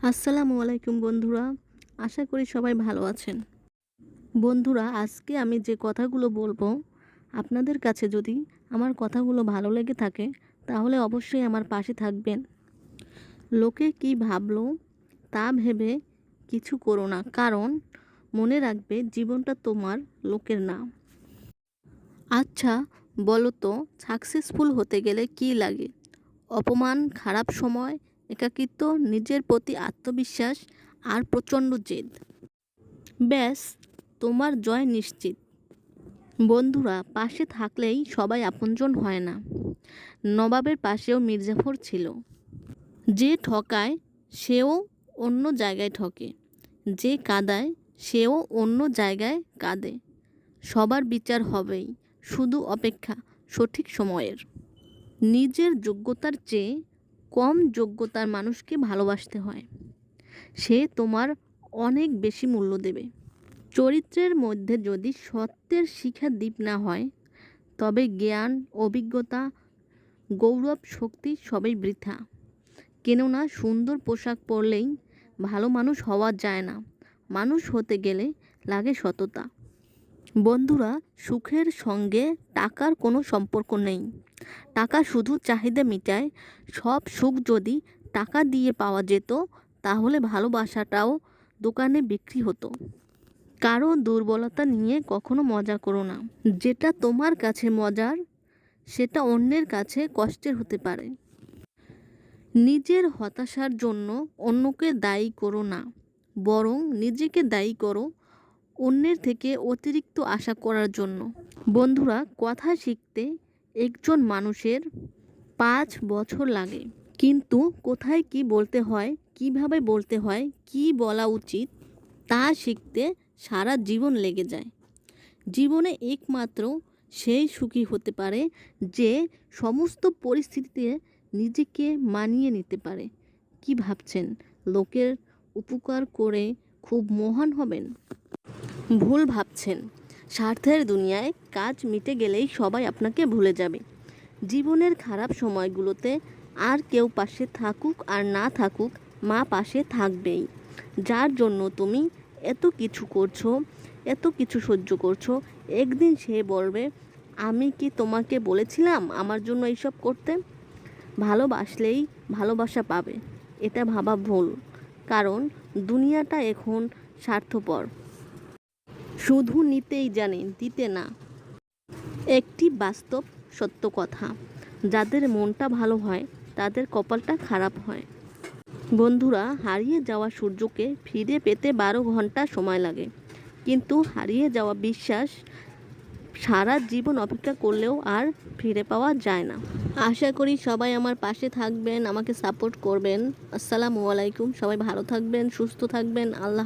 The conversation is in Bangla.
আসসালামু আলাইকুম বন্ধুরা, আশা করি সবাই ভালো আছেন। বন্ধুরা, আজকে আমি যে কথাগুলো বলবো আপনাদের কাছে যদি আমার কথাগুলো ভালো লেগে থাকে তাহলে অবশ্যই আমার পাশে থাকবেন। লোকে কি ভাবলো তা ভেবে কিছু করো না, কারণ মনে রাখবে জীবনটা তোমার, লোকের না। আচ্ছা বলো তো, সাকসেসফুল হতে গেলে কি লাগে? অপমান, খারাপ সময়, একাকিত্ব, নিজের প্রতি আত্মবিশ্বাস আর প্রচণ্ড জেদ। ব্যাস, তোমার জয় নিশ্চিত। বন্ধুরা, পাশে থাকলেই সবাই আপনজন হয় না। নবাবের পাশেও মির্জাফর ছিল। যে ঠকায় সেও অন্য জায়গায় ঠকে, যে কাঁদায় সেও অন্য জায়গায় কাঁদে। সবার বিচার হবেই, শুধু অপেক্ষা সঠিক সময়ের। নিজের যোগ্যতার চেয়ে কম যোগ্যতার মানুষকে ভালোবাসতে হয়, সে তোমার অনেক বেশি মূল্য দেবে। চরিত্রের মধ্যে যদি সত্যের শিখা দীপ না হয়, তবে জ্ঞান, অভিজ্ঞতা, গৌরব, শক্তি সবই বৃথা। কেননা সুন্দর পোশাক পরলেই ভালো মানুষ হওয়া যায় না, মানুষ হতে গেলে লাগে সততা। বন্ধুরা, সুখের সঙ্গে টাকার কোনো সম্পর্ক নেই। টাকা শুধু চাহিদা মেটায়। সব সুখ যদি টাকা দিয়ে পাওয়া যেত তাহলে ভালোবাসাটাও দোকানে বিক্রি হতো। কারো দুর্বলতা নিয়ে কখনো মজা করো না। যেটা তোমার কাছে মজার সেটা অন্যের কাছে কষ্টের হতে পারে। নিজের হতাশার জন্য অন্যকে দায়ী করো না, বরং নিজেকে দায়ী করো অন্যের থেকে অতিরিক্ত আশা করার জন্য। বন্ধুরা, কথা শিখতে একজন মানুষের 5 বছর লাগে, কিন্তু কোথায় কি বলতে হয়, কিভাবে বলতে হয়, কি বলা উচিত তা শিখতে সারা জীবন লেগে যায়। জীবনে একমাত্র সেই সুখী হতে পারে যে সমস্ত পরিস্থিতিতে নিজেকে মানিয়ে নিতে পারে। কি ভাবছেন, লোকের উপকার করে খুব মহান হবেন? ভুল ভাবছেন। স্বার্থের দুনিয়ায় কাজ মিটে গেলেই সবাই আপনাকে ভুলে যাবে। জীবনের খারাপ সময়গুলোতে আর কেউ পাশে থাকুক আর না থাকুক, মা পাশে থাকবেই। যার জন্য তুমি এত কিছু করছো, এত কিছু সহ্য করছো, একদিন সে বলবে, আমি কি তোমাকে বলেছিলাম আমার জন্য এইসব করতে? ভালোবাসলেই ভালোবাসা পাবে, এটা ভাবা ভুল। কারণ দুনিয়াটা এখন স্বার্থপর, শুধু নিতেই জানে, দিতে না। একটি বাস্তব সত্য কথা, যাদের মনটা ভালো হয় তাদের কপালটা খারাপ হয়। বন্ধুরা, হারিয়ে যাওয়া সূর্যকে ফিরে পেতে 12 ঘন্টা সময় লাগে, কিন্তু হারিয়ে যাওয়া বিশ্বাস সারা জীবন অপেক্ষা করলেও আর ফিরে পাওয়া যায় না। আশা করি সবাই আমার পাশে থাকবেন, আমাকে সাপোর্ট করবেন। আসসালামু আলাইকুম। সবাই ভালো থাকবেন, সুস্থ থাকবেন। আল্লাহ হাফেজ।